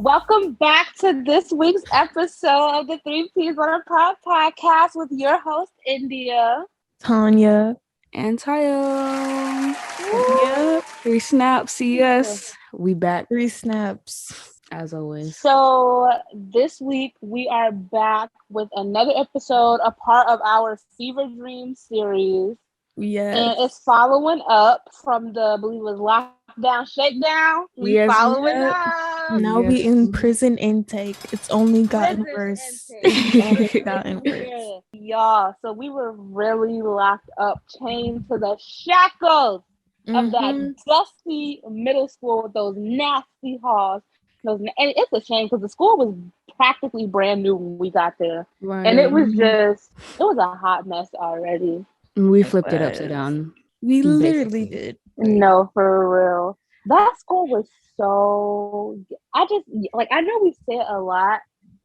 Welcome back to this week's episode of the Three P's on a Pod podcast with your host, Ndia. Tonya. And Tayo. Yep. 3 snaps, yes. We back 3 snaps. as always. So this week we are back with another episode, a part of our Fever Dream series. Yes. And it's following up from the, I believe it was Lockdown Shakedown. Following up. Now we in prison intake. It's only gotten worse. Y'all, so we were really locked up, chained to the shackles of that dusty middle school with those nasty halls. And it's a shame because the school was practically brand new when we got there. Right. And it was a hot mess already. We flipped it upside down. We literally did. No, for real. That school was so... I know we say it a lot,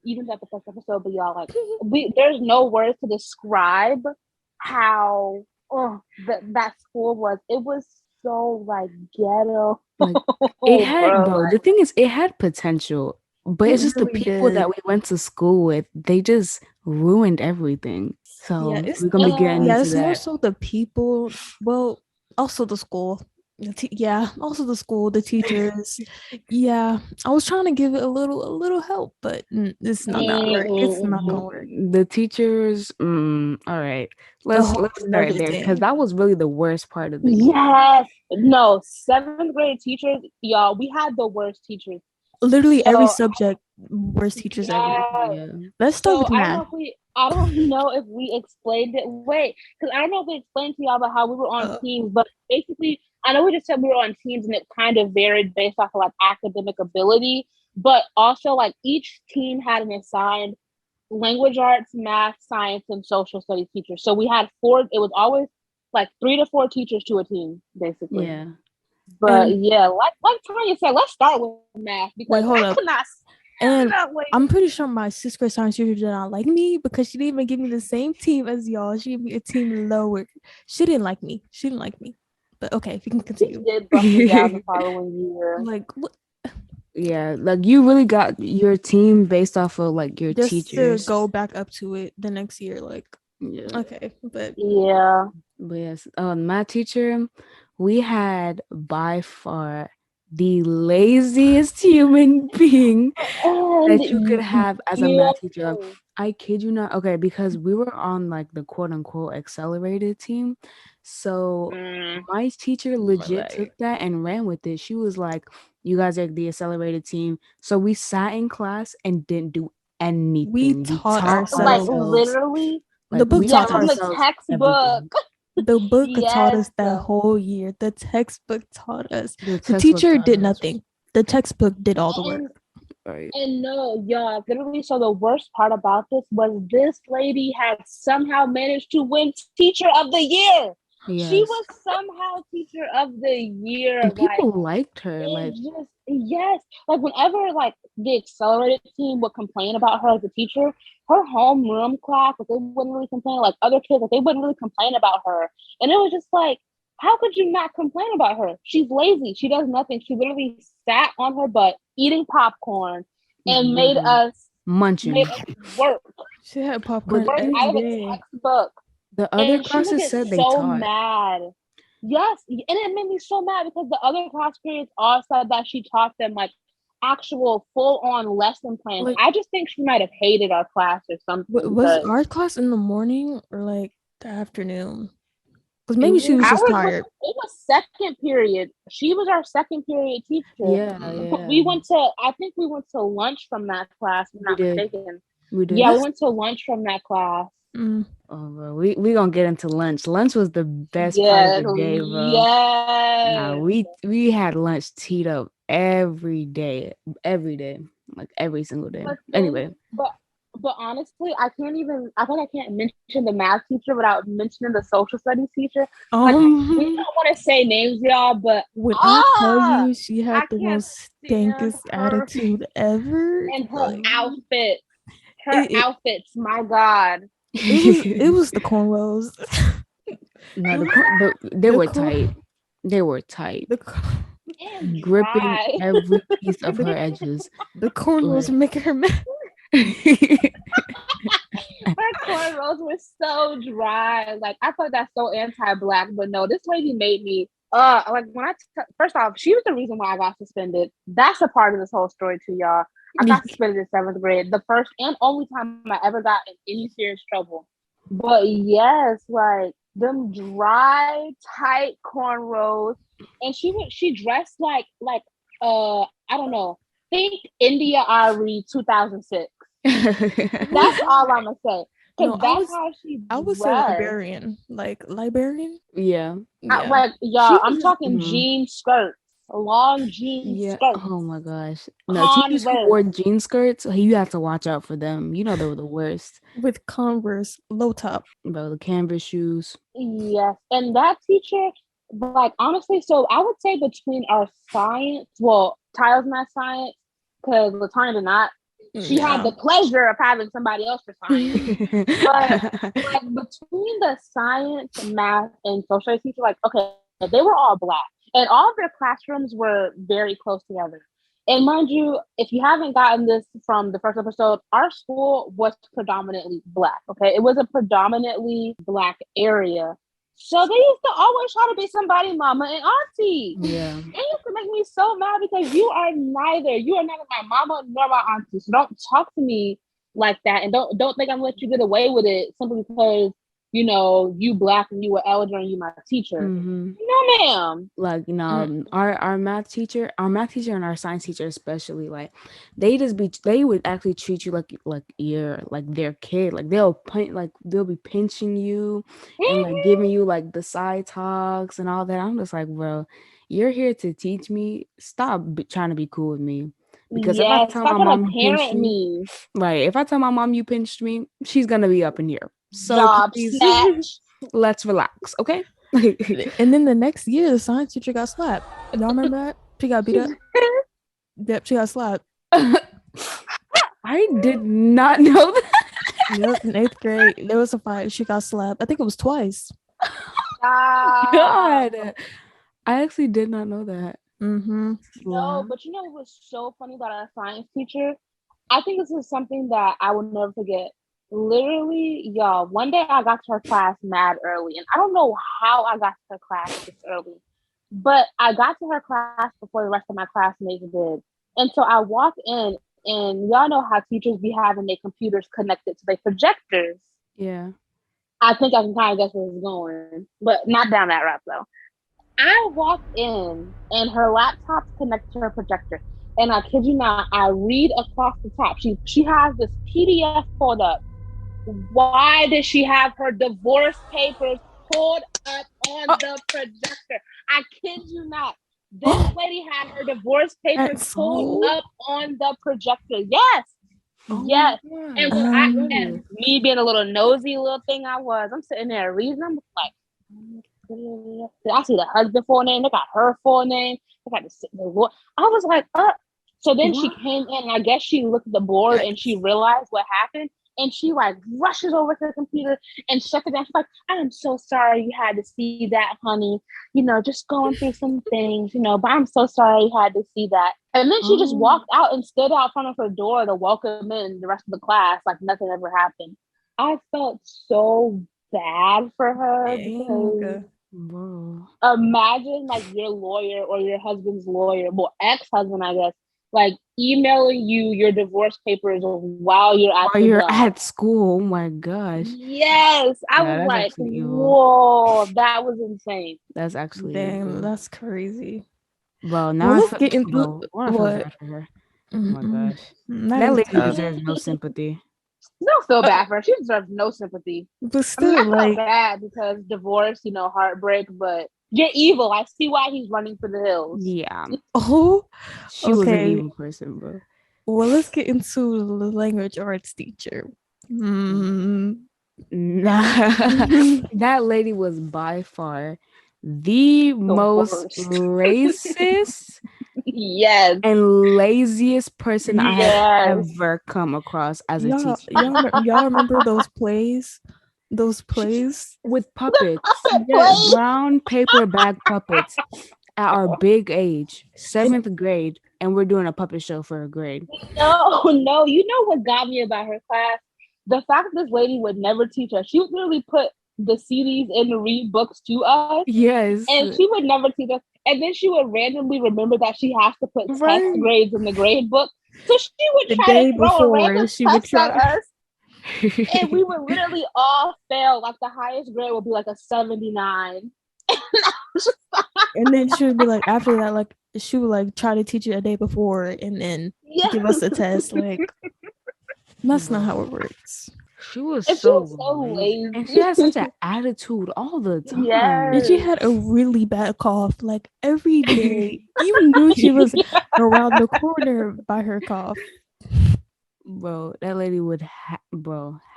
even at the first episode, but y'all, there's no words to describe how that school was. It was so, ghetto. It had, the thing is, it had potential, but it's just the people that we went to school with, they just ruined everything. So we're gonna be getting into it's that. more so the people. Well, also the school. Also the school, the teachers. I was trying to give it a little help, but it's not gonna work. It's not gonna work. The teachers. All right, let's start there because that was really the worst part of the year. Yes, no, 7th grade teachers, y'all. We had the worst teachers. Literally every subject, worst teachers ever. Yeah. Let's start with math. I don't know if we explained it. Wait, because I don't know if we explained to y'all about how we were on teams, but basically, I know we just said we were on teams and it kind of varied based off of academic ability, but also each team had an assigned language arts, math, science, and social studies teacher. So we had 4. It was always 3 to 4 teachers to a team, basically. Yeah. But like Tonya said, let's start with math because I could not. And I'm pretty sure my 6th grade science teacher did not like me because she didn't even give me the same team as y'all. She gave me a team lower. She didn't like me. But okay, if you can continue. She did bump me down the following year. What? Yeah, you really got your team based off of your just teachers to go back up to it the next year. Okay, but yeah. But yes, my teacher, we had by far the laziest human being that you could have as a math teacher. I kid you not. Okay, because we were on the quote unquote accelerated team. So my teacher legit took that and ran with it. She was like, you guys are the accelerated team. So we sat in class and didn't do anything. We taught ourselves. Literally. The book taught us. The textbook. The book taught us that whole year. The textbook taught us. The teacher did nothing. The textbook did all the work. Right. And no, y'all, literally, so the worst part about this was this lady had somehow managed to win Teacher of the Year. Yes. She was somehow Teacher of the Year. And people liked her. Yes. Whenever the accelerated team would complain about her as a teacher, her homeroom class, they wouldn't really complain. Other kids, they wouldn't really complain about her. And it was just how could you not complain about her? She's lazy. She does nothing. She literally sat on her butt eating popcorn and made us work. She had popcorn out of a textbook. The other classes said they taught. Mad. Yes, and it made me so mad because the other class periods all said that she taught them actual full-on lesson plans. I just think she might have hated our class or something. Was our class in the morning or the afternoon? Because maybe she was just tired. It was second period. She was our second period teacher. Yeah. We went to lunch from that class, if I'm not mistaken. We did. Yeah, we went to lunch from that class. Oh, bro. We gonna get into lunch. Lunch was the best part of the day, bro. Yeah. We had lunch teed up every day, every single day. Anyway. But honestly, I think I can't mention the math teacher without mentioning the social studies teacher. We don't want to say names, y'all, but when I tell you she had the most stankest attitude ever. And her outfits, my God. It was the cornrows. No, they were tight. They were tight. gripping dry. every piece of her edges. The cornrows Like, making her mad. Her cornrows were so dry. Like I thought that's so anti-black, but no, this lady made me. Like when first off, she was the reason why I got suspended. That's a part of this whole story too, y'all. I got suspended in 7th grade, the first and only time I ever got in any serious trouble. But yes, like them dry, tight cornrows, and she dressed like I don't know. Think India Ari 2006. That's all I'm gonna say. Cause No, that's how she I would say dressed. Liberian. Like Liberian? yeah. Yeah. Like She y'all, I'm was talking jean skirts, long jean yeah. skirts, Oh my gosh. No, teachers who Converse. wore jean skirts, you have to watch out for them. You know they were the worst. With Converse, low top. Bro, the canvas shoes. Yes, and that teacher, like honestly, so I would say between our science, well, Tyler's not science, because Latanya did not. She had the pleasure of having somebody else for science. But like between the science, math, and social studies teacher, like okay, they were all black, and all of their classrooms were very close together. And mind you, if you haven't gotten this from the first episode, our school was predominantly black. Okay, it was a predominantly black area, so they used to always try to be somebody mama and auntie. Yeah. It used to make me so mad because you are neither my mama nor my auntie. So don't talk to me like that, and don't think I'm gonna let you get away with it simply because you black and you were elder and you my teacher. Mm-hmm. No, ma'am. Like our math teacher and our science teacher especially, like they would actually treat you like you're like their kid. Like they'll be pinching you and like giving you like the side talks and all that. I'm just like, bro, you're here to teach me. Stop trying to be cool with me. Because if I Yes, tell stop my trying mom to you pinched parent me, me. right? If I tell my mom you pinched me, she's gonna be up in here. So Job please, snatch. let's relax, okay? And then the next year, the science teacher got slapped. Y'all remember that? She got beat up. Yep, she got slapped. I did not know that. Yep, in 8th grade, there was a fight. She got slapped. I think it was twice. God, I actually did not know that. Mm-hmm. No, but what was so funny about our science teacher? I think this is something that I will never forget. Literally, y'all, one day I got to her class mad early, and I don't know how I got to her class this early, but I got to her class before the rest of my classmates did. And so I walked in, and y'all know how teachers be having their computers connected to their projectors. Yeah. I think I can kind of guess where it's going, but not down that route though. I walked in and her laptop's connected to her projector. And I kid you not, I read across the top. She has this PDF pulled up. Why did she have her divorce papers pulled up on the projector? I kid you not. This lady had her divorce papers pulled up on the projector. Yes. Yes. And and me being a little nosy little thing I was, I'm sitting there reading. I'm like, I see the husband full name. They got her full name. They got the Lord. I was like, So then she came in, and I guess she looked at the board and she realized what happened. And she like rushes over to the computer and shuts it down. She's like, I am so sorry you had to see that, honey. Just going through some things, but I'm so sorry you had to see that. And then she just walked out and stood out front of her door to welcome in the rest of the class like nothing ever happened. I felt so bad for her because imagine like your lawyer or your husband's lawyer, well, ex-husband, I guess, like emailing you your divorce papers while you're at school. Oh my gosh. Yes. I was like, whoa, that was insane. That's actually damn, that's crazy. Well, now let's get into what? For her. Oh my gosh. That lady deserves no sympathy. Don't feel bad for her. She deserves no sympathy. But still, I feel bad because divorce, heartbreak, but you're evil. I see why he's running for the hills. Yeah. She was an evil person, bro. Well, let's get into the language arts teacher. Nah. That lady was by far the most racist yes and laziest person I have ever come across as a teacher. Y'all remember those plays? Those plays with puppets. Yes, brown paper bag puppets. at our big age, 7th grade, and we're doing a puppet show for a grade. No. You know what got me about her class? The fact that this lady would never teach us. She would literally put the CDs in to read books to us. Yes. And she would never teach us. And then she would randomly remember that she has to put test grades in the grade book. So she would try to throw a random test at us. And we would literally all fail. Like the highest grade would be like a 79. And then she would be like, after that, like she would like try to teach it a day before and then give us a test. Like that's not how it works. She was so lazy. And she had such an attitude all the time. Yes. And she had a really bad cough like every day. You knew she was around the corner by her cough. Bro, that lady would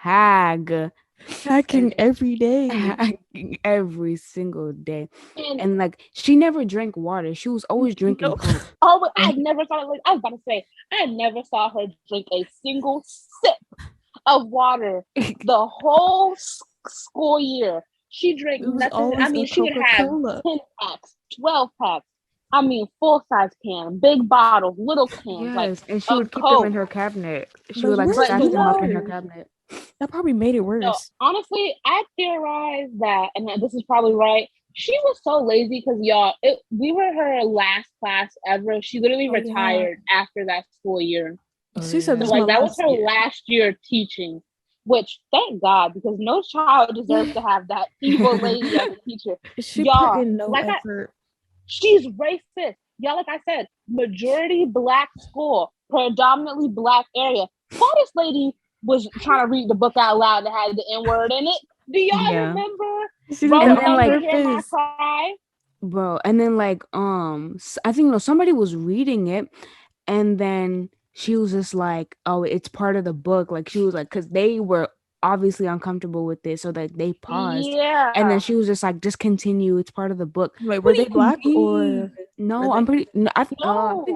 hacking every day. Hacking every single day. And like she never drank water. She was always drinking Coke. Oh, I never saw her. I was about to say, I never saw her drink a single sip of water the whole school year. She drank nothing. I mean, she would have 10 packs, 12 packs. I mean, full-size can, big bottles, little cans. Yes, like, and she would keep them in her cabinet. She would like stash them up in her cabinet. That probably made it worse. No, honestly, I theorize that, and this is probably right, she was so lazy because, y'all, we were her last class ever. She literally retired after that school year. She said that was her last year teaching, which thank God, because no child deserves to have that evil lady as a teacher. She put in no effort. She's racist. Y'all, like I said, majority Black school, predominantly Black area. Why this lady was trying to read the book out loud that had the N-word in it? Do y'all remember? And then like cry? Bro, and then like I think somebody was reading it, and then she was just like, oh, it's part of the book. Like she was like, because they were obviously uncomfortable with it, so that they paused. Yeah. And then she was just like, just continue. It's part of the book. Wait, were they Black or no? I'm pretty. No, I think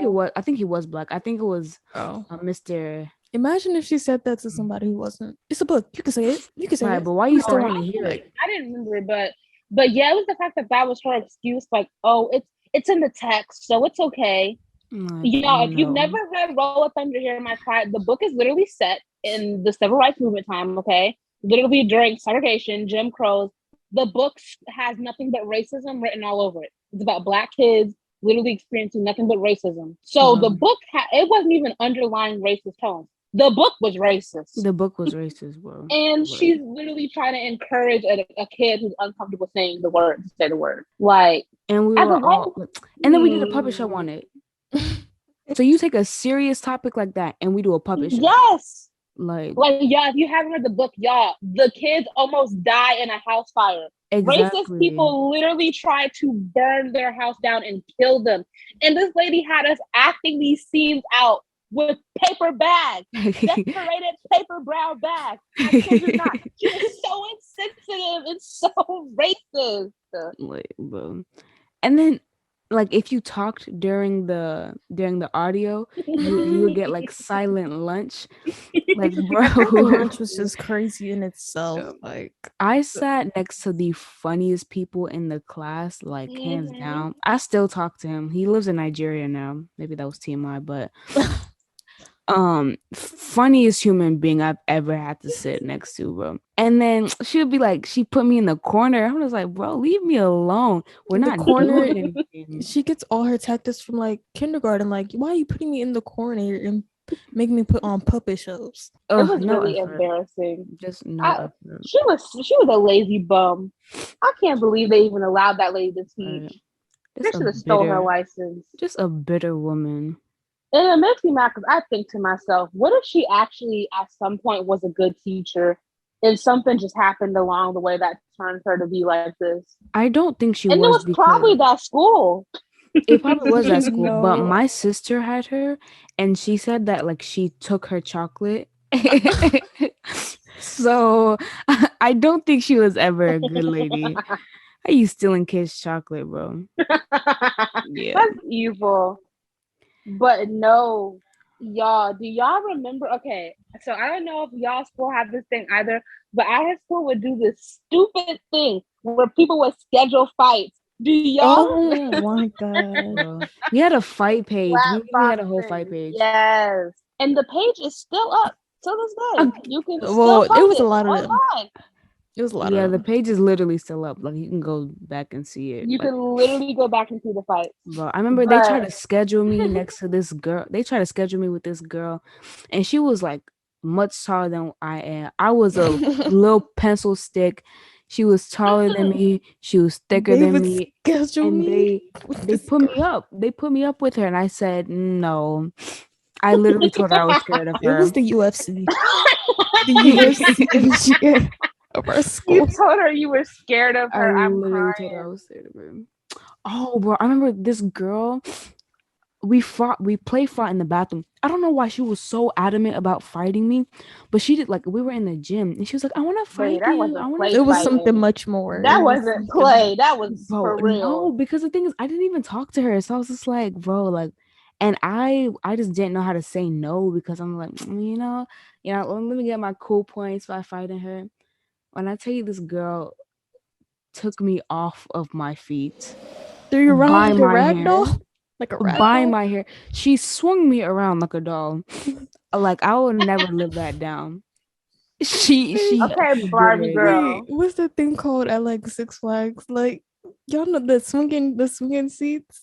it was. I think he was Black. I think it was Mr. Imagine if she said that to somebody who wasn't. It's a book. You can say it. You can say it. But why you still want to hear it? I didn't remember it, but yeah, it was the fact that was her excuse. Like, oh, it's in the text, so it's okay. Y'all, if you've never read Roll Up Under Here, My Pride, the book is literally set in the civil rights movement time, okay? Literally during segregation, Jim Crow's. The book has nothing but racism written all over it. It's about Black kids literally experiencing nothing but racism. So the book, it wasn't even underlying racist tones. The book was racist. The book was racist, bro. And she's literally trying to encourage a kid who's uncomfortable saying the word to say the word. Like, and we were all, and then we did a puppet show on it. So you take a serious topic like that and we do a puppet show. Yes. Like yeah, if you haven't read the book, y'all, the kids almost die in a house fire. Exactly. Racist people literally try to burn their house down and kill them. And this lady had us acting these scenes out with paper bags, decorated paper brown bags. I kid you not. She was so insensitive and so racist. Like, bro. And then like if you talked during the audio, you would get like silent lunch. Like, bro, lunch was just crazy in itself. Like I sat next to the funniest people in the class, like hands down. I still talk to him. He lives in Nigeria now. Maybe that was TMI, but funniest human being I've ever had to sit next to, bro. And then she would be like, she put me in the corner. I was like, bro, leave me alone. We're not corner. She gets all her tactics from like kindergarten. Like, why are you putting me in the corner and making me put on puppet shows? It was really embarrassing. Just no. She was a lazy bum. I can't believe they even allowed that lady to teach. They should have stole her license. Just a bitter woman. And it makes me mad because I think to myself, what if she actually at some point was a good teacher and something just happened along the way that turned her to be like this? I don't think she was. And it was probably that school. It probably was that school. No. But my sister had her and she said that like she took her chocolate. So I don't think she was ever a good lady. Are you stealing kids' chocolate, bro? Yeah. That's evil. But no, y'all, do y'all remember? Okay, so I don't know if y'all school have this thing either, but our school would do this stupid thing where people would schedule fights Do y'all? Oh my god. Bro. We had a fight page. We Flat really had a whole fight boxing. page. Yes. And the page is still up to this day. You can still Well, it find was a it lot of them. online. It was a lot Yeah, of the them. page is literally still up. Like you can go back and see it. You Like, can literally go back and see the fights. bro, I remember they tried to schedule me next to this girl. They tried to schedule me with this girl, and she was like much taller than I am. I was a little pencil stick. She was taller than me. She was thicker They than would me, schedule and me with they this put me girl. up. They put me up with her, and I said no. I literally told her I was scared of It was her. the UFC. The UFC MGA of our You school. told her you were scared of I her. I'm literally told her I crying. was scared of her. Oh, bro, I remember this girl. We play fought in the bathroom. I don't know why she was so adamant about fighting me, but she did. Like, we were in the gym and she was like, I want to Baby, fight that you. I wasn't want play It to was fight something fighting. you. much more. That It was wasn't something play. much. That was Bro, for no, real. because the thing is I didn't even talk to her. So I was just like, bro, like, and I just didn't know how to say no because I'm like, let me get my cool points by fighting her. When I tell you this girl took me off of my feet Threw you around by like a my rag hair. doll? Like a rag By doll? my hair. She swung me around like a doll. Like I would never live that down. Okay, She did Barbie it. Wait, girl. what's that thing called at like Six Flags? Like y'all know the swinging seats?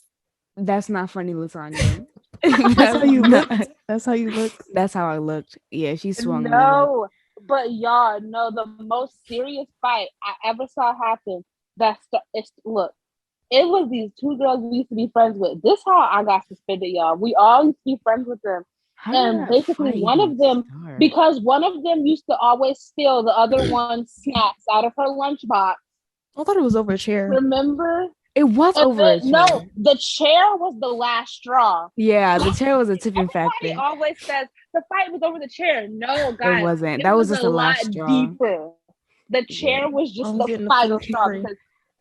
That's not funny, Lasagna. That's how That's you not. looked. That's how you looked. That's how I looked. Yeah, she swung me up. No, but y'all know the most serious fight I ever saw happen. Look, it was these two girls we used to be friends with. This how I got suspended, y'all. We all used to be friends with them. How did And that basically fight one even of them, start? because one of them used to always steal the other one's snacks out of her lunchbox. I thought it was over a chair. Remember? It was And over a then no, chair. the chair was the last straw. Yeah, the chair was a tipping Everybody factor. always says the fight was over the chair. No, It guys, wasn't. it That was was just a the lot last straw. deeper. The Yeah. chair was just I'm the getting the final food for straw free.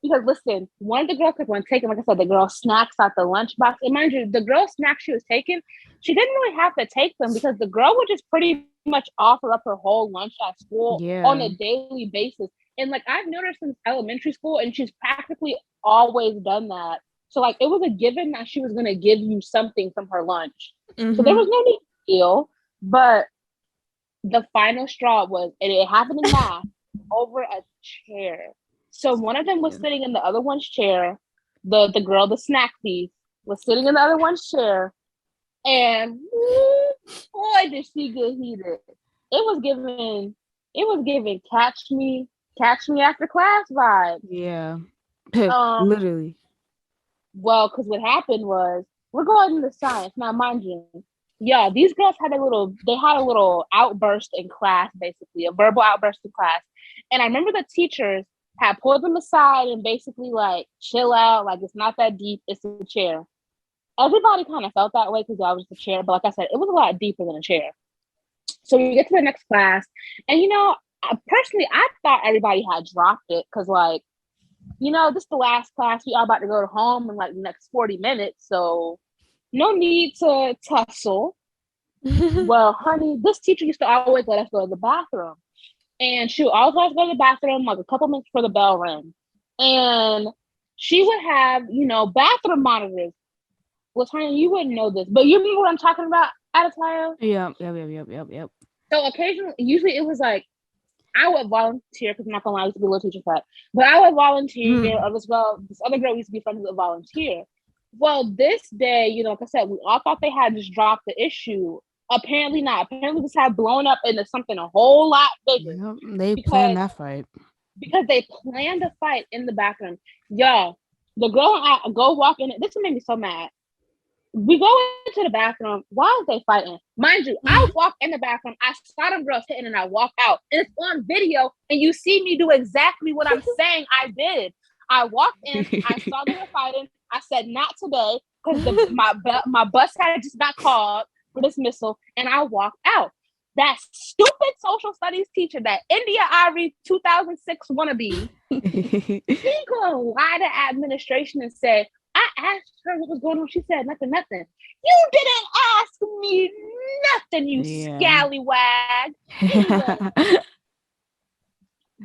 because listen, one of the girls kept on taking, like I said, the girl snacks out the lunchbox. And mind you, the girl snacks she was taking, she didn't really have to take them because the girl would just pretty much offer up her whole lunch at school on Yeah. a daily basis. And like I've known her since elementary school, and she's practically always done that. So like it was a given that she was gonna give you something from her lunch. So there was no need to steal. But the final straw was, and it happened in math, over a chair. So one of them was Yeah. sitting in the other one's chair. The girl, the snack thief, was sitting in the other one's chair, and boy, did she get heated! It was giving catch me after class vibes. Yeah. Um, Literally. well, because what happened was we're going into science now, mind you. Yeah, these girls had a little outburst in class, basically a verbal outburst in class, and I remember the teachers had pulled them aside and basically like chill out, like it's not that deep, it's a chair. Everybody kind of felt that way because I was the chair, but like I said, it was a lot deeper than a chair. So we get to the next class, and personally, I thought everybody had dropped it because like this is the last class. We are about to go to home in like the next 40 minutes. So no need to tussle. Well, honey, this teacher used to always let us go to the bathroom. And she would always let us go to the bathroom like a couple minutes before the bell rang. And she would have, bathroom monitors. Well, Tanya, you wouldn't know this, but you remember what I'm talking about, Adelia? Yep. So occasionally, usually it was like, I would volunteer because I'm not gonna lie, I used to be a little teacher pet. But I would volunteer, or this other girl used to be friends with volunteer. Well, this day, like I said, we all thought they had just dropped the issue. Apparently not. Apparently this had blown up into something a whole lot bigger Yep. They planned because that fight. they planned a fight in the bathroom. Y'all, the girl and I go walk in. This made me so mad. We go into the bathroom. Why are they fighting? Mind you, I walk in the bathroom. I saw them girls hitting, and I walk out, and it's on video. And you see me do exactly what I'm saying I did. I walked in. I saw they were fighting. I said, "Not today," because my bus had just got called for dismissal, and I walked out. That stupid social studies teacher, that India Ari 2006 wannabe, she gonna lie to administration and say, I asked her what was going on. She said nothing. You didn't ask me nothing, you scallywag. Anyway,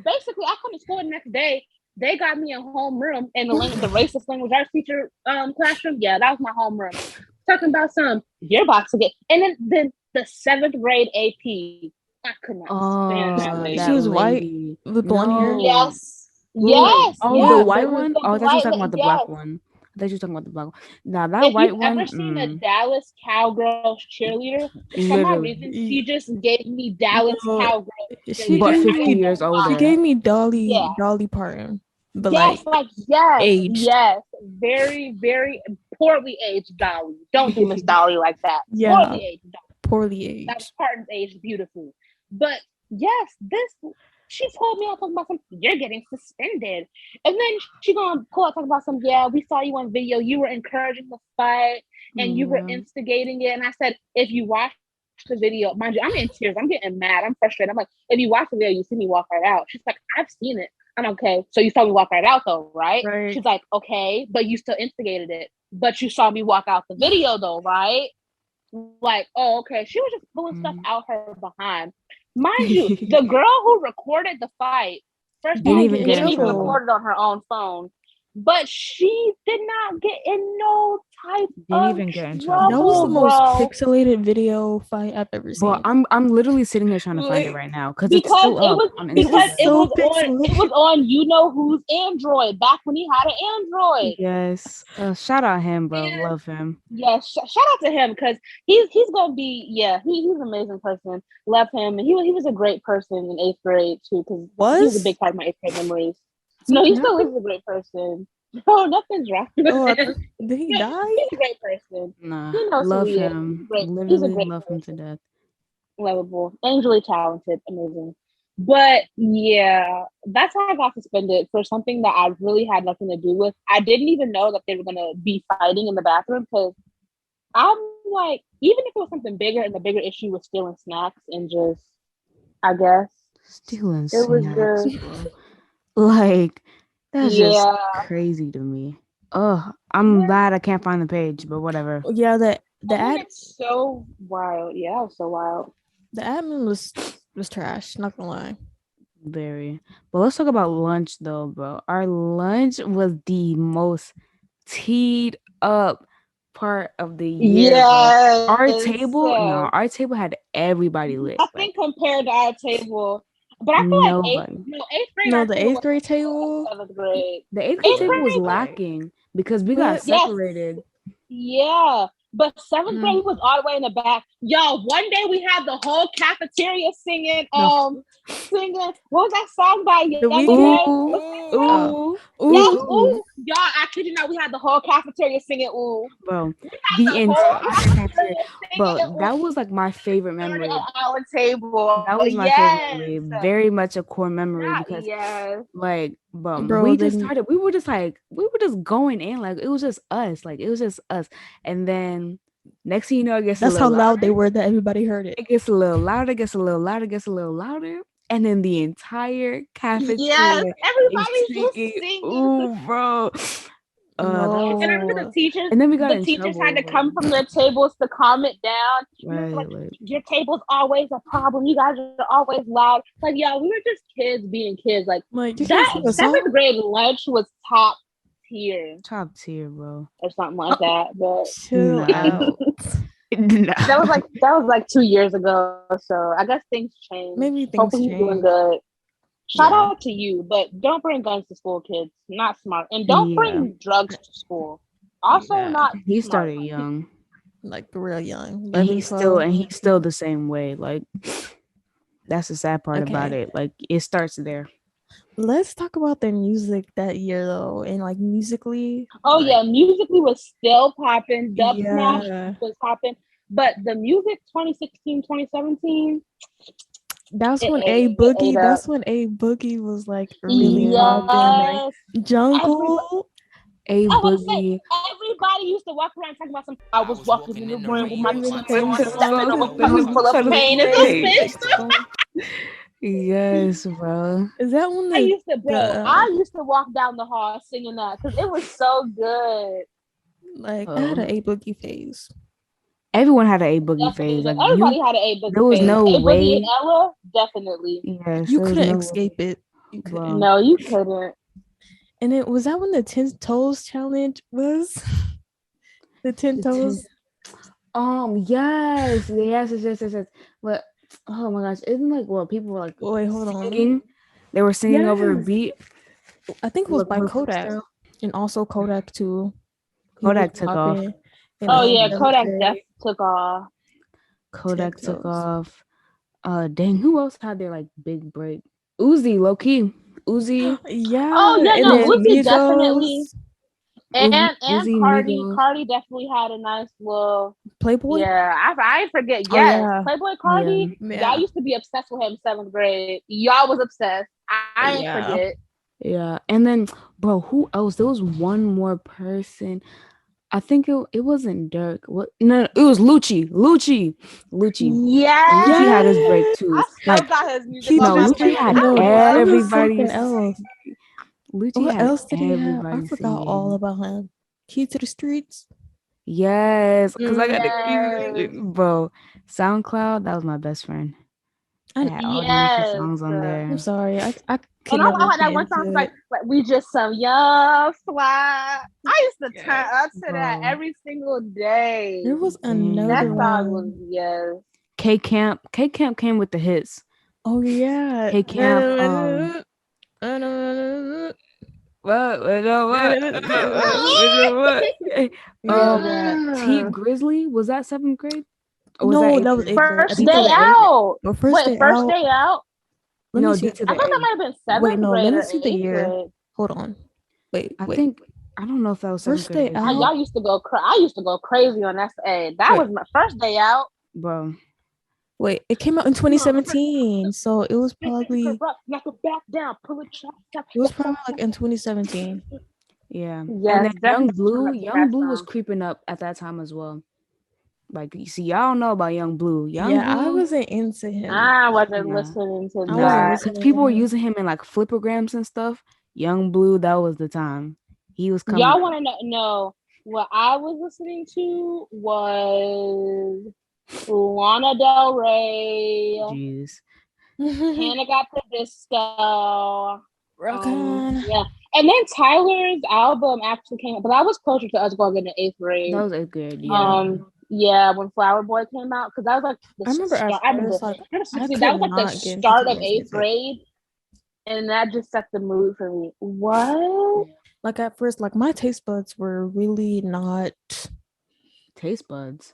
basically, I come to school the next day they got me a homeroom in the racist language arts teacher classroom. Yeah, that was my homeroom. Talking about you're about to get, and then the 7th grade AP. I could not stand that lady. She was white with blonde hair. Yes. Wait, Yes. oh, Yes. the white one? The Oh, I thought you were talking white, about the yes. black one. I thought you were talking about the black one. Now that If white you've one, ever seen a Dallas Cowgirls cheerleader, for some odd literally, reason, she just gave me Dallas Cowgirls She but cheerleader. gave 50 me years older. she gave me Yeah. Dolly Parton, but Yes, yes, aged. yes. Very, very poorly aged Dolly. Don't do Miss Dolly like that. Yeah, Poorly aged Dolly. poorly That was aged. Parton's aged beautifully. But yes, she told me, I talking about you're getting suspended. And then she gonna pull out talking about we saw you on video, you were encouraging the fight and you were instigating it. And I said, if you watch the video, mind you, I'm in tears, I'm getting mad, I'm frustrated. I'm like, if you watch the video, you see me walk right out. She's like, I've seen it. I'm okay. So you saw me walk right out though, right? She's like, okay, but you still instigated it. But you saw me walk out the video though, right? Like, oh, okay. She was just pulling stuff out her behind. Mind you, the girl who recorded the fight, first of all, didn't even record it on her own phone. But she did not get in no type of trouble. That was the most pixelated video fight I've ever seen. But I'm literally sitting here trying to find it right now because it's still up on Instagram. It was on you know who's Android back when he had an Android. Yes, shout out him, bro. Love him. Yes, shout out to him because he's gonna be he's an amazing person. Love him, and he was a great person in 8th grade too because he was a big part of my 8th grade memories. No, he still is a great person. No, nothing's wrong. Oh, did he die? He's a great person. Nah, love him. Literally love him to death. Lovable, angelic talented, amazing. But yeah, that's how I got suspended for something that I really had nothing to do with. I didn't even know that they were gonna be fighting in the bathroom because I'm like, even if it was something bigger and the bigger issue was stealing snacks and just, I guess, stealing snacks. Was good. Like, that's just crazy to me. Oh, I'm glad I can't find the page, but whatever. Yeah, the ad. It's so wild. Yeah, it was so wild. The admin was trash. Not gonna lie. Very. But let's talk about lunch though, bro. Our lunch was the most teed up part of the year. Yeah, our table had everybody lit. I think compared to our table. But I feel like 8th grade. No, the 8th grade table. 7th grade. The 8th grade table was lacking because we got separated. Yeah. But 7th grade was all the way in the back. Y'all, one day we had the whole cafeteria singing, singing. What was that song by Ooh. Yes, ooh. Y'all, I kid you not, we had the whole cafeteria singing ooh. Bro, the entire cafeteria. Bro, that was like my favorite memory. At our table. That was my favorite memory. Very much a core memory because like, bro, we just started, we were just going in, like it was just us. And then next thing you know, it gets that's how loud they were that everybody heard it. It gets a little louder, gets a little louder. And then the entire cafeteria, everybody's just singing. Ooh, bro. And I remember the teachers. And then we got the teachers had to come from their tables to calm it down. Right, your table's always a problem. You guys are always loud. Like, yeah, we were just kids being kids. Like that 7th grade lunch was top tier. Top tier, bro. Or something like that. But chill out. No. That was like 2 years ago. So I guess things changed. Maybe things change. He's doing good. Shout out to you, but don't bring guns to school, kids. Not smart. And don't bring drugs to school. Also not he smart. Started young. Like real young. And he's still the same way. Like that's the sad part about it. Like it starts there. Let's talk about their music that year though. And like musically. Oh yeah, musically was still popping. Dub Smash was popping. But the music 2016, 2017. That's when A Boogie was like really popping. Like Jungle. A Boogie. Everybody used to walk around talking about I was walking in the room with my coming full of pain in this bitch. Yes, bro. Is that one I used to walk down the hall singing that because it was so good. Like I had an A Boogie phase. Everyone had an A Boogie phase. Like everybody had an A Boogie. There was phase. no way. Boogie and Ella, definitely. Yes, you couldn't escape it. No, you couldn't. And it was that when the 10 toes challenge was the 10 toes. Yes. But oh my gosh, isn't like what people were like Wait, hold singing? on. They were singing over a Yes. beat. I think it was Like by real Kodak. freestyle. And also Kodak too. He was Kodak took off. popping in Oh yeah, seventh Kodak grade. Def took off. Kodak 10 took toes. off. Dang, who else had their like big break? Uzi, low key. Uzi, Oh Yeah, yeah, and no, then Uzi definitely, Migos, and Uzi, Cardi. Migos. Cardi definitely had a nice little. Playboy. Yeah, I forget. Oh Yes, yeah, Playboy Yeah, Cardi. Y'all yeah, used to be obsessed with him 7th grade. Y'all was obsessed. I ain't yeah. forget. yeah. And then, bro, who else? There was one more person. I think it wasn't Dirk. What? No, it was Lucci. Lucci had his break Yes, too. I still Like, got his music Key on to no, the that Lucci street. had playlist. I No, it love was everybody. something else. Lucci What had else did he have? I everybody forgot all singing. about him. Key to the streets. Yes, because I got the Yes, bro. SoundCloud, that was my best friend. It had all the different yes. songs on I'm there. sorry, I could And never I had get that one song into like it. we just some young fly. I used to turn Yeah. up to that Bro, every single day. There was another That dang. song was one. yes. K Camp came with the hits. Oh yeah. K Camp, what? Yeah, that. T Grizzly, was that 7th grade? Or was that No, that eighth was grade? eighth grade. I First D think that to day was the eighth. eighth? out. But first Wait, day first out. day out. Let me No, D see. to I the thought that eighth. might have been Wait, seventh no, grade let me or see the eighth year. grade. Hold on. Wait, I wait. think, I don't know if that was 7th First grade or day 8th grade. out. Y'all used to go. I used to go crazy on that. That Wait, was my first day out. Bro, wait. It came out in 2017, so it was probably Knock it back down. Pull it chop. like in 2017. yeah. And Yes, then definitely turn up to Young that Blue was song. creeping up at that time as well. Like, you see, y'all don't know about Young Blue. Young Yeah, I Blue, wasn't into him. I wasn't nah, listening to I wasn't nah. that. Because listening to people were him. using him in like flippergrams and stuff. Young Blue, that was the time. He was coming Y'all up. want to know what I was listening to was Lana Del Rey, Jeez. Panic at the Disco. Rock on. Yeah, and then Tyler's album actually came out, but that was closer to us going into 8th grade. That was 8th grade, yeah. Yeah, when Flower Boy came out, because that was like the I remember at start. I remember. first, like, I Seriously, that could was like the not get into start of Tyler's 8th music. grade, and that just set the mood for me. What? Like at first, like my taste buds were really not Taste buds.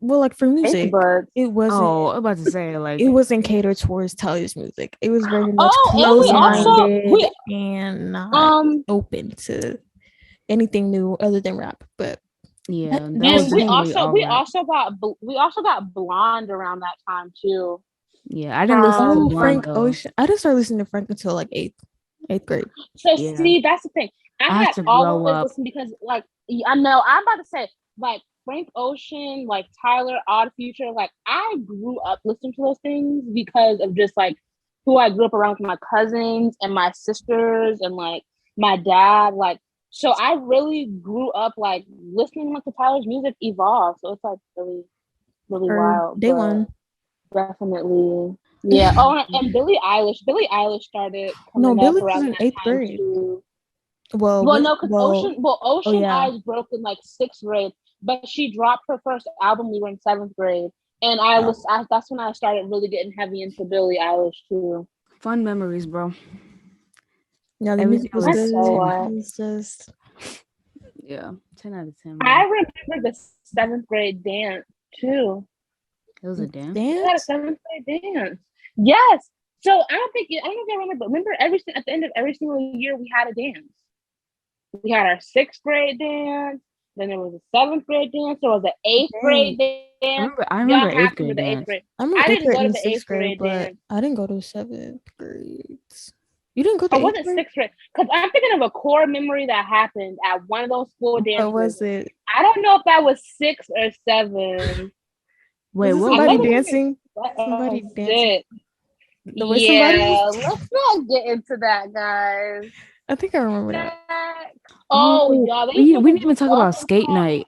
well, like for Taste music. buds. It wasn't. Oh, I'm about to say, like, It wasn't catered towards Tyler's music. It was very much Oh, and we also close-minded and not open to anything new other than rap. But yeah, that that's was and we definitely also all we rap. also got we also got Blonde around that time too. Yeah, I didn't listen to Blonde Frank though. Ocean. I didn't start listening to Frank until like eighth grade. So Yeah, see, that's the thing. I I had had to grow always up. listened because like I know I'm about to say like Frank Ocean, like Tyler, Odd Future, like I grew up listening to those things because of just like who I grew up around with my cousins and my sisters and like my dad. Like so I really grew up like listening like to Tyler's music evolve. So it's like really, really Or wild. day But one. definitely. Yeah. Oh, and Billie Eilish. Billie Eilish started No, coming up Billy was around in that eighth time grade. too. Well, Well, no, because oh Ocean yeah. Eyes broke in like 6th grade, but she dropped her first album. We were in 7th grade, and that's when I started really getting heavy into Billie Eilish too. Fun memories, bro. Yeah, the Everything music was was That's good. so 10. what. It was just Yeah, 10 out of 10, I bro. remember the 7th grade dance too. It was a dance. We had a dance. 7th grade dance. Yes. So I don't know if you remember, but remember at the end of every single year we had a dance. We had our 6th grade dance. Then there was a 7th grade dance. There was an 8th grade dance. I Y'all remember have eighth to remember grade the eighth dance. grade. I remember I eighth didn't grade go to and the sixth eighth grade, grade but dance. I didn't go to seventh grades. You didn't go to I eighth wasn't grade? 6th grade because I'm thinking of a core memory that happened at one of those school dances. What was it? I don't know if that was 6 or 7. Wait, Was it what? somebody was dancing? That Somebody was dancing. it. The way somebody was. Let's not get into that, guys. I think I remember that. Oh, y'all, they we used to didn't even do talk about walk-in skate talk. night.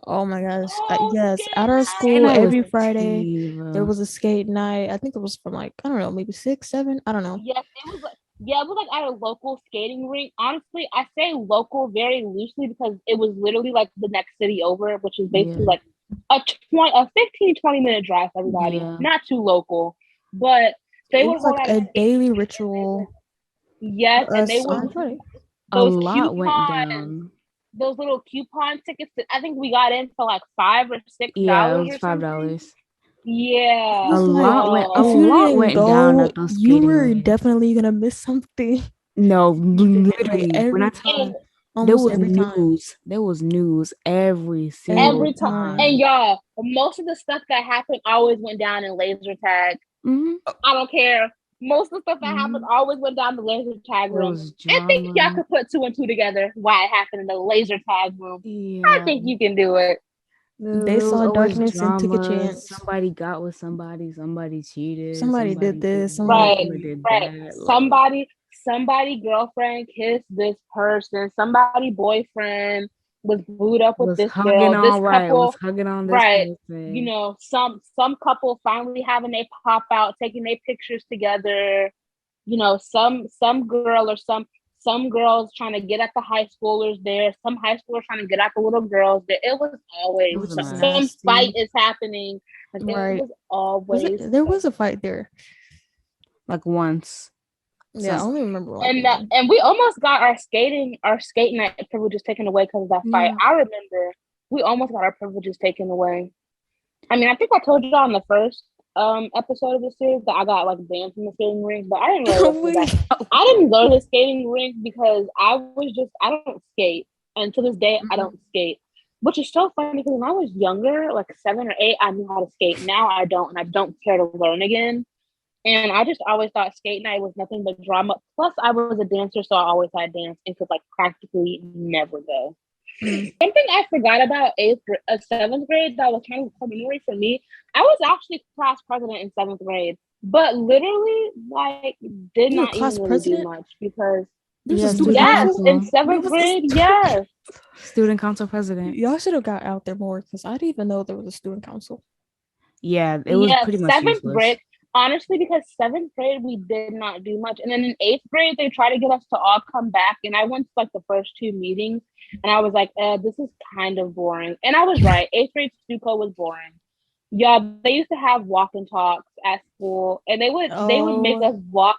Oh my gosh. Oh, Yes. skate At our night. Skate school, night was every Friday, tea, bro. there was a skate night. I think it was from like, I don't know, maybe 6, 7. I don't know. Yes, it was like Yeah, it was like at a local skating rink. Honestly, I say local very loosely because it was literally like the next city over, which is basically like a 15-20 minute drive for everybody. Yeah. Not too local. But they It would was like hold out a a daily skating rink. ritual Yes, for and they us would on Friday. A those lot went coupons, down. those little coupon tickets. I think we got in for like Yeah, it $5 or was something. $5. It Yeah. A was like lot went a if you lot didn't went down go, at those you skating were rinks. definitely gonna miss something. No, Like literally. When I every tell And you there almost was every time. news. There was news every single Every every time, time. and time. y'all, most of the stuff that happened always went down in laser tag. Hmm. I don't care. Most of the stuff that happened Hmm. always went down the laser tag There room. was I think y'all drama. could put two and two together why it happened in the laser tag room. I Yeah. think you can do it. They There was saw always darkness and took a drama. chance. Somebody got with somebody. Somebody cheated. Somebody did Somebody did this, this. Right, Somebody somebody did right. that. Like, Somebody girlfriend kissed this person. Somebody boyfriend was booed up with was this hugging girl. This all right. Was couple, hugging on this right. person. Some couple finally having they pop out, taking their pictures together. Some girl or some girls trying to get at the high schoolers there. Some high schoolers trying to get at the little girls there. It was It always was a which is some mess. fight nasty. is happening. Like it Right. was always There was a fight there. Like once. Yeah, I So only remember like and one. and we almost got our skate night privileges taken away because of that fight. yeah. I remember we almost got our privileges taken away. I mean, I think I told you on the first episode of the series that I got like banned from the skating rink, but I didn't really listen to that. Wait. I didn't go to the skating rink because I don't skate, and to this day I don't skate, which is so funny because when I was younger, like 7 or 8, I knew how to skate. Now I don't, and I don't care to learn again. And I just always thought skate night was nothing but drama. Plus, I was a dancer, so I always had dance and could like practically never go. Mm. Something I forgot about 7th grade that was kind of a memory for me. I was actually class president in 7th grade, but literally like did You were not even class really do president? much because There's a Student student yes, council. in council. There seventh was a grade, student. yes, Student council president. Y'all should have got out there more because I didn't even know there was a student council. Yeah, it was yes, pretty much seventh useless. grade. Honestly, because 7th grade we did not do much, and then in 8th grade they tried to get us to all come back, and I went to like the first 2 meetings, and I was like, this is kind of boring, and I was right. 8th grade Stuco was boring. Y'all, they used to have walk and talks at school, and they would make Oh, us walk.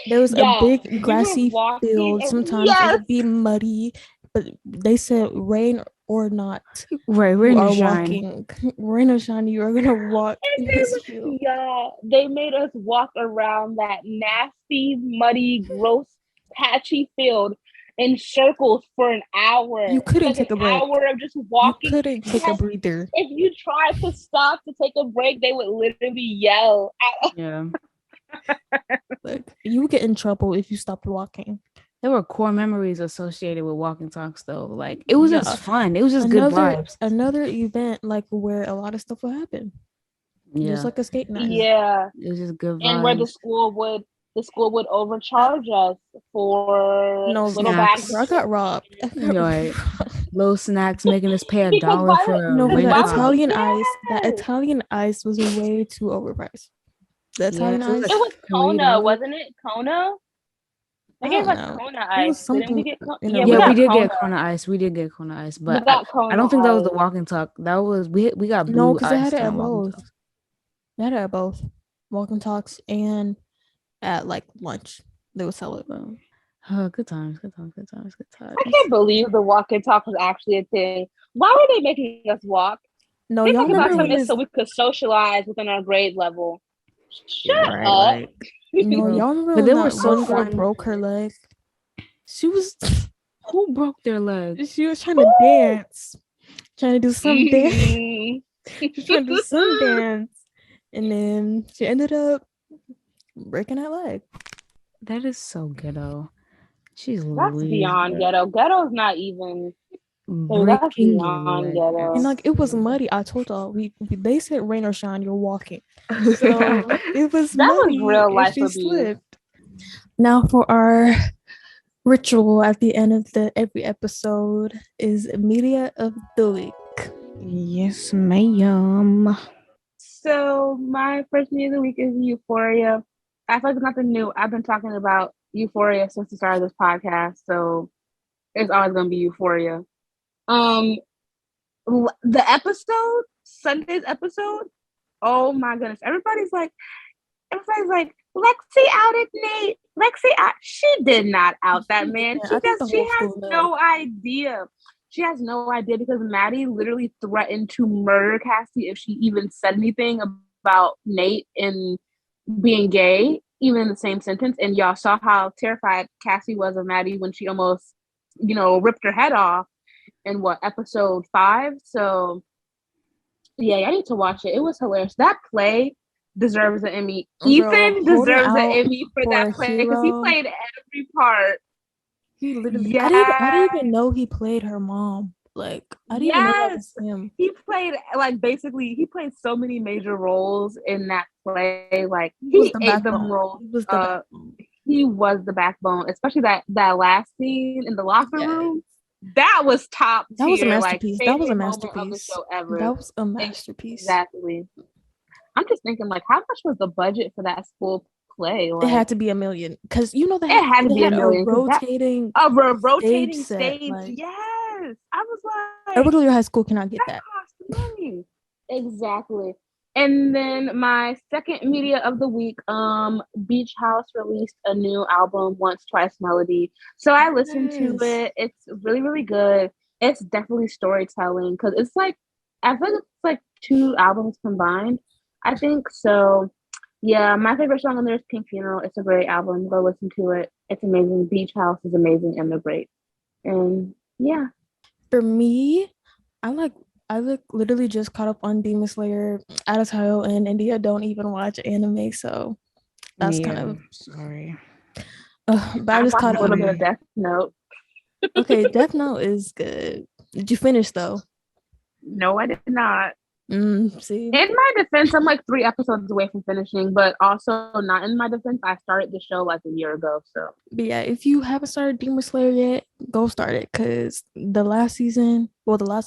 there was a Yeah, big we were grassy walking. field. Sometimes it Yes, would be muddy, but they said rain or not, Right, we're you in the are shine. walking. Rain or shine, you are gonna walk in this field. yeah, they made us walk around that nasty, muddy, gross, patchy field in circles for an hour. You couldn't Like an take a break. hour of just You walking. couldn't take a Yes, breather. if you tried to stop to take a break, they would literally yell. Yeah. Like you would get in trouble if you stopped walking. There were core memories associated with walking talks though. Like it was just Yeah. fun. It was just good vibes. Another event like where a lot of stuff will happen. Just Yeah. like a skate night. Yeah, It was just good and where vibes. the school would overcharge us for No, little bags Snacks. of I got chips. robbed. I got Right. robbed. Little snacks making us pay a Because dollar for a No, for because the ring why would pop. Italian you? ice, that Yes, Italian ice was way too overpriced. The Yeah, Italian it was it like ice, was Kona, $3. wasn't it? Kona. I They gave don't us know. Kona It ice. was Didn't we something get? in a Yeah, Yeah, we we got ring. did Kona. get Kona ice. We did get Kona ice, We but got I Kona don't think that was the ice. walk and talk. That was we got No, blue because they ice had it during at walk and both. talk. They had it at both. Walking talks and at like lunch. They would sell it. Good times, good times, good times, good I times. can't believe the walk and talk was actually a thing. Why were they making us walk? No, They y'all talk about remember doing when this this so we could socialize within our grade level. Shut Yeah, up. like no, bro. y'all remember But when they were that so one girl fun. broke her leg? She was Who broke their leg? she was trying to dance. Trying to do some dance. Mhm. She was trying to do some dance. And then she ended up breaking her leg. That is so ghetto. She's That's Louise, beyond bro. ghetto. Ghetto's not even. Dude, that's Breaking your beyond leg And ghetto. like it was is muddy. I told y'all they said rain or shine, you're walking. So it was That was muddy real and life she abuse. slipped. Now for our ritual at the end of every episode is media of the week. Yes, ma'am. So my first media of the week is Euphoria. I feel like it's nothing new. I've been talking about Euphoria since the start of this podcast, so it's always gonna be Euphoria. Um, the episode, Sunday's episode. Oh my goodness! Everybody's like, Lexi outed Nate. Lexi out. She did not out that man. Yeah, She has no idea. She has no idea because Maddie literally threatened to murder Cassie if she even said anything about Nate and being gay, even in the same sentence. And y'all saw how terrified Cassie was of Maddie when she almost, ripped her head off in episode 5. So yeah, I need to watch it. It was hilarious. That play deserves an Emmy. Ethan deserves an Emmy for that play because he played every part. He literally, yes. I didn't even know he played her mom. Like, I didn't even know that was him. He played he played so many major roles in that play. Like he ate them roles. He was the backbone, especially that last scene in the locker room. That was top tier. That was a masterpiece. That was a masterpiece of the show ever. That was a masterpiece. Exactly. I'm just thinking, like, how much was the budget for that school play? Like, it had to be $1 million because it had to be $1 million. A rotating stage. Yes, I was like, a regular high school cannot get that. Cost money. Exactly. And then my second media of the week, Beach House released a new album, Once Twice Melody. So I listened to it. It's really, really good. It's definitely storytelling because it's like, I feel like it's like 2 albums combined, I think. So yeah, my favorite song on there is Pink Funeral. It's a great album. Go listen to it. It's amazing. Beach House is amazing and they're great. And yeah. For me, I literally just caught up on Demon Slayer. Adatayo and Ndia don't even watch anime, so that's kind of sorry. But I just caught a little bit of Death Note. Okay, Death Note is good. Did you finish though? No, I did not. See, in my defense, I'm like 3 episodes away from finishing, but also not in my defense. I started the show like a year ago. So, but yeah, if you haven't started Demon Slayer yet, go start it because the last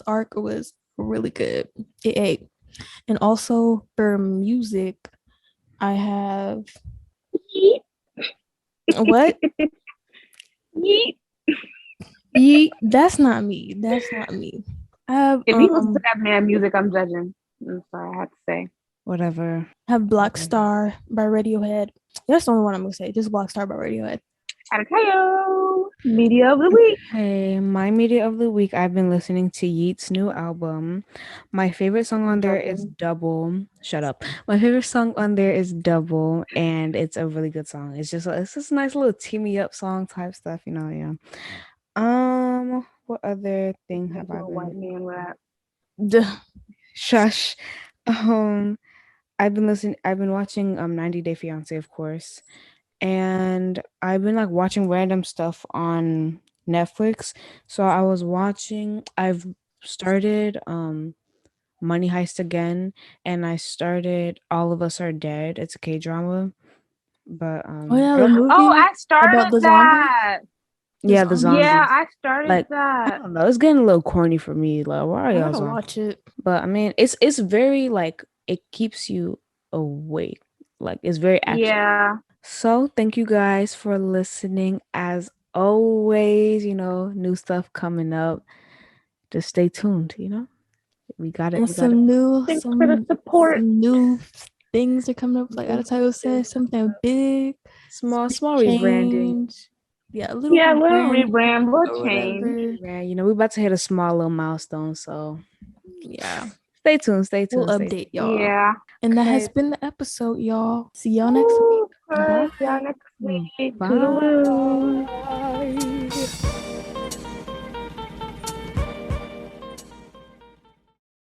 arc was really good. It ate. And also for music, I have what? Yeet. That's not me. I have if he listens to that man music, I'm judging. I'm sorry, I have to say. Whatever. I have Black Star by Radiohead. That's the only one I'm gonna say. Just Black Star by Radiohead. Adatayo, media of the week. Hey, my media of the week. I've been listening to Yeat's new album. My favorite song on there is Double. Shut up. My favorite song on there is Double, and it's a really good song. It's just a nice little team me up song type stuff, yeah. What other thing have I been? White man rap. Shush. I've been watching 90 Day Fiance, of course. And I've been like watching random stuff on Netflix. So I've started Money Heist again, and I started All of Us Are Dead. It's a K-drama. But the movie. I started about the that. Yeah, the zombies. Yeah, I started that. I don't know. It's getting a little corny for me. Like, why are y'all gotta watch it? But I mean, it's very like it keeps you awake. Like it's very action. Yeah. So thank you guys for listening. As always, new stuff coming up. Just stay tuned. We got it. Some new support. Some new things are coming up. Like Adatayo said, something big, small rebranding. Yeah, a little rebrand, little change. Yeah, we're about to hit a small little milestone. So yeah. Stay tuned. We'll update y'all. Yeah. And that has been the episode, y'all. See y'all next week. Bye. See y'all next week. Bye.